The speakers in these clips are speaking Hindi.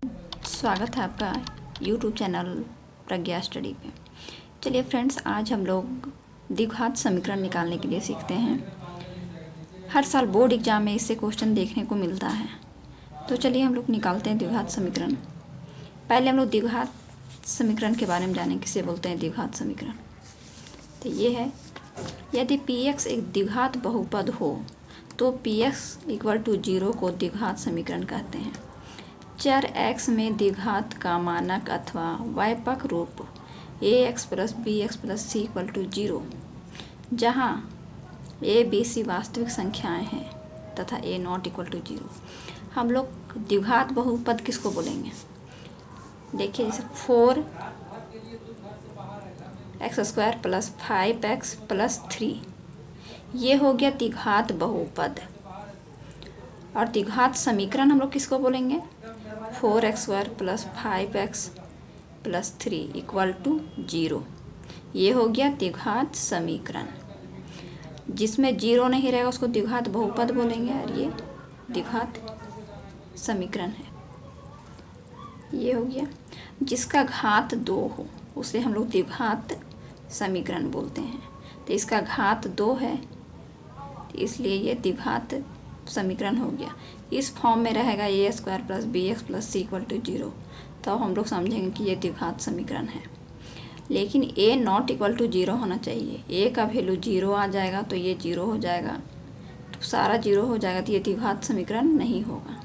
स्वागत है आपका YouTube चैनल प्रज्ञा स्टडी पे। चलिए फ्रेंड्स, आज हम लोग द्विघात समीकरण निकालने के लिए सीखते हैं। हर साल बोर्ड एग्जाम में इससे क्वेश्चन देखने को मिलता है। तो चलिए हम लोग निकालते हैं द्विघात समीकरण। पहले हम लोग द्विघात समीकरण के बारे में जानें, किसे बोलते हैं द्विघात समीकरण। तो ये है, यदि px एक द्विघात बहुपद हो तो px = 0 को द्विघात समीकरण कहते हैं। चर x में द्विघात का मानक अथवा व्यापक रूप ax + bx + c = 0, जहाँ a b c वास्तविक संख्याएं हैं तथा a ≠ 0। हम लोग द्विघात बहुपद किसको बोलेंगे? देखिए, जैसे 4x² + 5x + 3, ये हो गया द्विघात बहुपद। और द्विघात समीकरण हम लोग किसको बोलेंगे? 4x² + 5x + 3 = 0। ये हो गया द्विघात समीकरण। जिसमें 0 नहीं रहेगा उसको द्विघात बहुपद बोलेंगे, और ये द्विघात समीकरण है। ये हो गया। जिसका घात 2 हो उसे हम लोग द्विघात समीकरण बोलते हैं। तो इसका घात 2 है, तो इसलिए ये द्विघात समीकरण हो गया। इस फॉर्म में रहेगा a² + bx + c = 0, तो हम लोग समझेंगे कि ये द्विघात समीकरण है। लेकिन a ≠ 0 होना चाहिए। a का वैल्यू 0 आ जाएगा तो ये 0 हो जाएगा, तो सारा 0 हो जाएगा, तो ये द्विघात समीकरण नहीं होगा।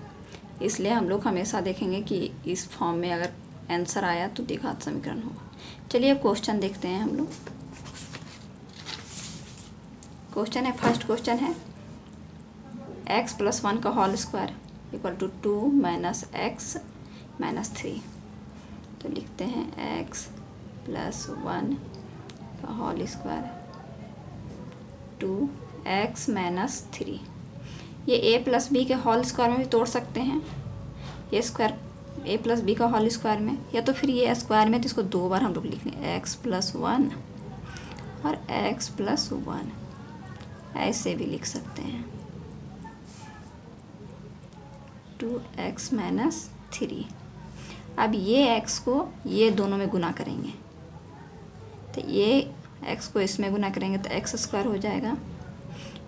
इसलिए हम लोग हमेशा देखेंगे कि इस फॉर्म में अगर आंसर आया तो द्विघात समीकरण होगा। चलिए अब क्वेश्चन देखते हैं हम लोग। क्वेश्चन है, फर्स्ट क्वेश्चन है x + 1 का होल स्क्वायर = 2 - x - 3। तो लिखते हैं x + 1 का होल स्क्वायर 2x - 3। ये a + b के होल स्क्वायर में भी तोड़ सकते हैं, ये स्क्वायर a + b का होल स्क्वायर में, या तो फिर ये स्क्वायर में, तो इसको 2 बार हम लोग लिख लें, x + 1 और x + 1, ऐसे भी लिख सकते हैं, 2x - 3। अब ये x को ये दोनों में गुना करेंगे, तो ये x को इसमें गुना करेंगे तो x² हो जाएगा।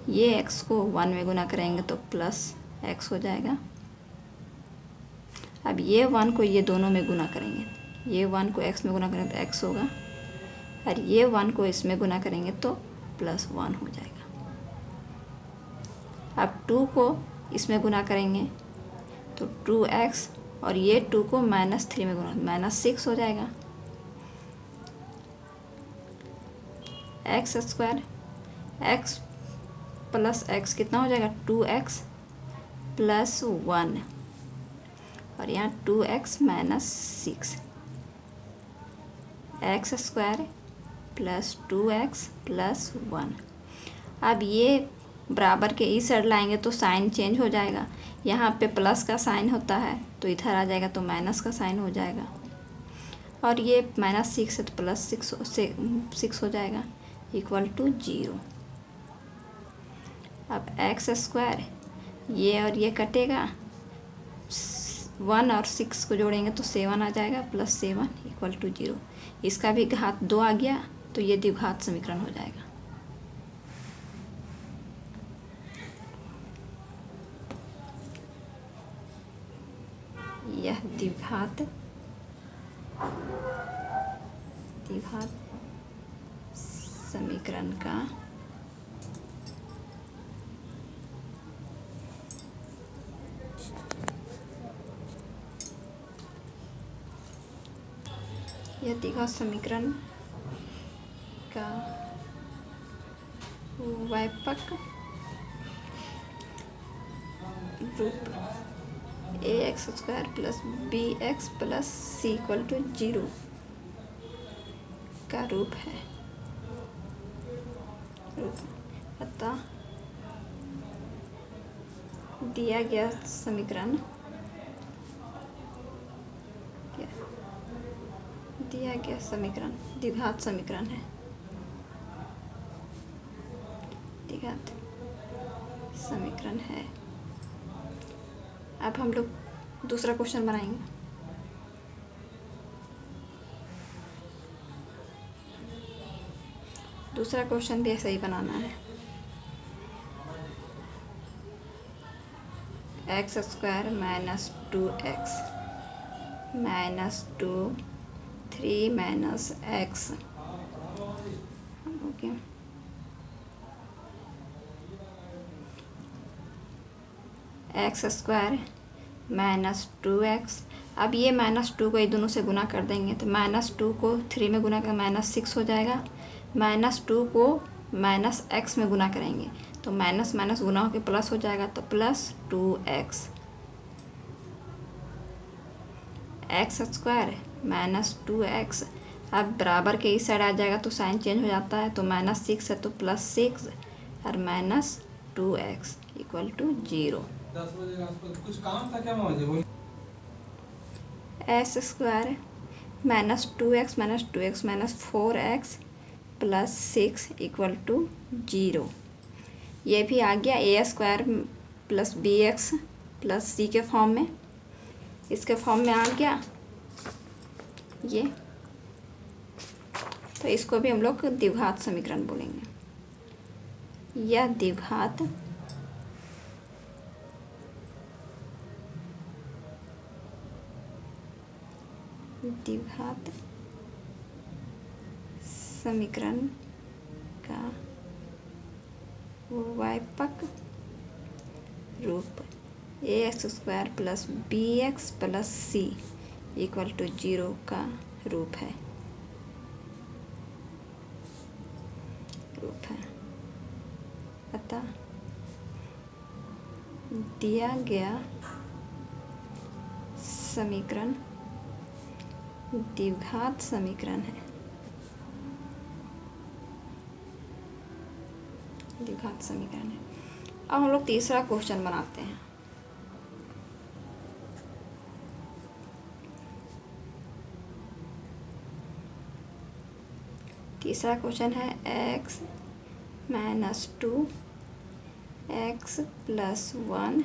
ये x को 1 में गुना करेंगे तो +x हो जाएगा। अब ये 1 को ये दोनों में गुना करेंगे, ये 1 को x में गुना करेंगे तो x होगा, और ये 1 को इसमें गुना करेंगे तो +1 हो जाएगा। अब 2 को इसमें गुना करेंगे तो 2x, और ये 2 को -3 में गुना -6 हो जाएगा। x² x + x कितना हो जाएगा? 2x + 1, और यहाँ 2x - 6, x² + 2x + 1। अब ये बराबर के इस साइड लाएंगे तो साइन चेंज हो जाएगा। यहाँ पे प्लस का साइन होता है तो इधर आ जाएगा तो माइनस का साइन हो जाएगा, और ये -6 है तो +6 हो जाएगा = 0। अब x², ये और ये कटेगा, 1 और 6 को जोड़ेंगे तो 7 आ जाएगा, +7 = 0। इसका भी घात 2 आ गया, तो ये द्विघात समीकरण हो जाएगा। यह द्विघात समीकरण का व्यापक रूप ax² + bx + c = 0 का रूप है। अतः दिया गया समीकरण द्विघात समीकरण है। द्विघात समीकरण है। अब हम लोग दूसरा क्वेश्चन बनाएंगे। दूसरा क्वेश्चन भी ऐसा ही बनाना है। X square minus 2x minus 2 3 minus x okay. X square minus 2x, अब ये -2 को ये दोनों से गुना कर देंगे तो -2 को 3 में गुना कर -6 हो जाएगा। -2 को -x में गुना करेंगे तो माइनस माइनस गुना होकर प्लस हो जाएगा तो +2x। X square minus 2x, अब बराबर के इस साइड आ जाएगा तो साइन चेंज हो जाता है तो -6 है तो +6 और -2x इक्वल टू 0। 10 बजे के आसपास कुछ काम था क्या मुझे? X square -2x minus 4x plus 6 equal to 0। ये भी आ गया a square plus b x plus c के फॉर्म में, इसके फॉर्म में आ गया ये। तो इसको भी हम लोग द्विघात समीकरण बोलेंगे। यह द्विघात समीकरण का व्यापक रूप ax² plus bx plus c equal to 0 का रूप है। अतः दिया गया समीकरण द्विघात समीकरण है। द्विघात समीकरण है। अब हम लोग तीसरा क्वेश्चन बनाते हैं। तीसरा क्वेश्चन है x माइनस 2 x प्लस 1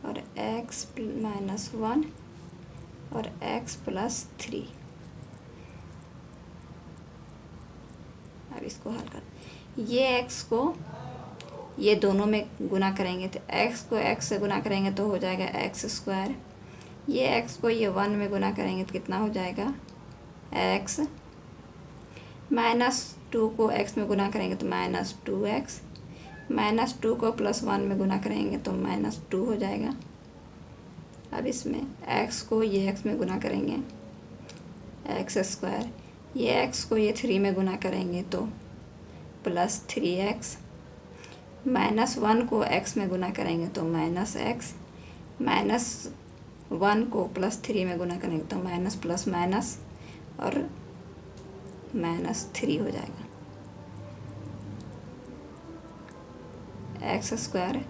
और x माइनस 1 और x प्लस 3। अब इसको हल कर, ये x को ये दोनों में गुना करेंगे तो x को x से गुना करेंगे तो हो जाएगा x²। ये x को ये 1 में गुना करेंगे तो कितना हो जाएगा x। -2 को x में गुना करेंगे तो -2x। -2 को +1 में गुना करेंगे तो -2 हो जाएगा। अब इसमें x को ये x में गुना करेंगे x², ये x को ये 3 में गुना करेंगे तो +3x। -1 को x में गुना करेंगे तो -x। -1 को +3 में गुना करेंगे तो माइनस प्लस माइनस और -3 हो जाएगा। x²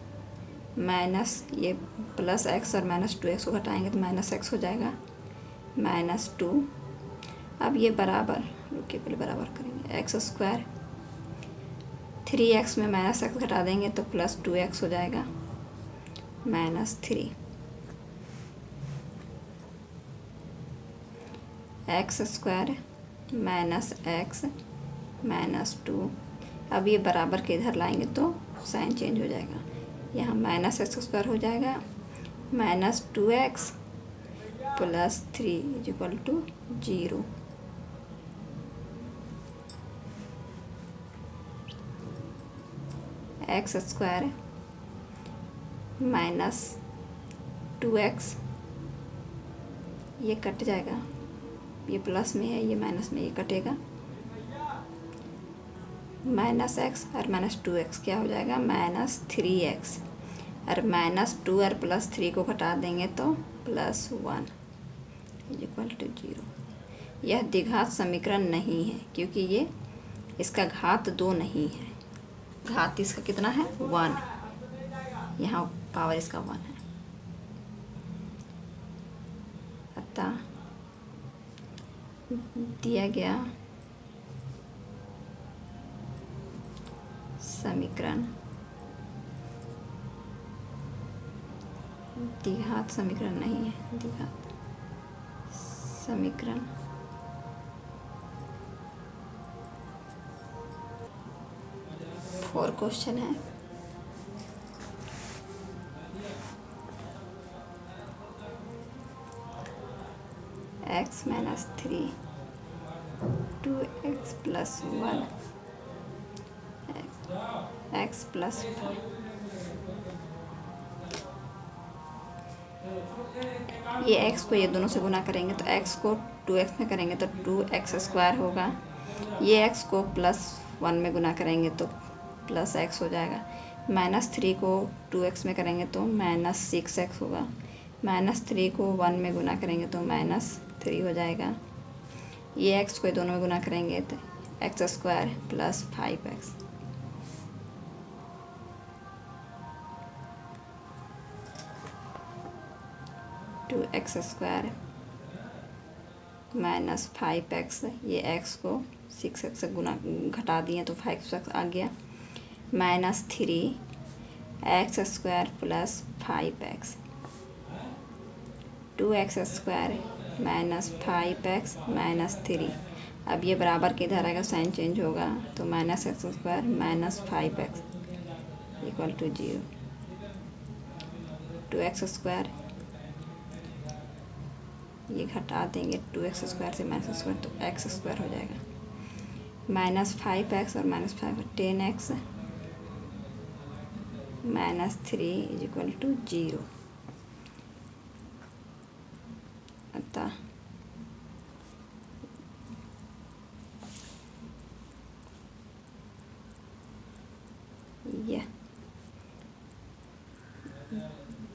माइनस ये प्लस x और -2x को घटाएंगे तो -x हो जाएगा -2। अब ये बराबर, रुकिए पहले बराबर करेंगे, x² 3x में -x घटा देंगे तो +2x हो जाएगा -3। x² माइनस x -2, अब ये बराबर के इधर लाएंगे तो साइन चेंज हो जाएगा, यहाँ -x² हो जाएगा -2x plus 3 equal to 0। x² -2x, ये कट जाएगा, ये प्लस में है ये माइनस में, ये कटेगा -x और -2x क्या हो जाएगा -3x और -2 और +3 को घटा देंगे तो +1 इक्वल टू 0। यह द्विघात समीकरण नहीं है क्योंकbe ये इसका घात 2 नहीं है, घात इसका कितना है 1, यहाँ पावर इसका 1 है। अतः दिया गया समीकरण द्विघात समीकरण नहीं है। द्विघात समीकरण 4 क्वेश्चन है। x minus 3 2x plus 1 x plus 5। ये x को ये दोनों से गुना करेंगे तो x को 2x में करेंगे तो 2x स्क्वायर होगा। ये x को प्लस 1 में गुना करेंगे तो प्लस x हो जाएगा। माइनस 3 को 2x में करेंगे तो माइनस 6x होगा। माइनस 3 को 1 में गुना करेंगे तो माइनस 3 हो जाएगा। ये x को ये दोनों में गुना करेंगे तो x square plus 5x। Two x square minus 5x, ये x को 6x से गुना घटा दिए तो 5x आ गया। Minus 3x square plus 5x। 2x square minus 5x minus 3। अब ये बराबर के इधर आएगा, साइन चेंज होगा तो minus x square minus 5x equal to 0। 2x square ये घटा देंगे 2x स्क्वायर से माइनस स्क्वायर तो x स्क्वायर हो जाएगा। माइनस 5x और minus 5 10x minus 3 is equal to 0। अतः यह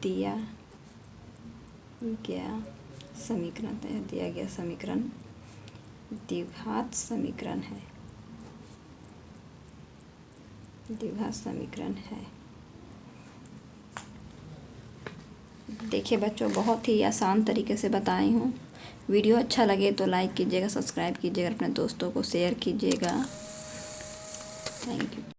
दिया गया समीकरण द्विघात समीकरण है। देखिए बच्चों, बहुत ही आसान तरीके से बताई हूँ। वीडियो अच्छा लगे तो लाइक कीजिएगा, सब्सक्राइब कीजिएगा, अपने दोस्तों को शेयर कीजिएगा। Thank you.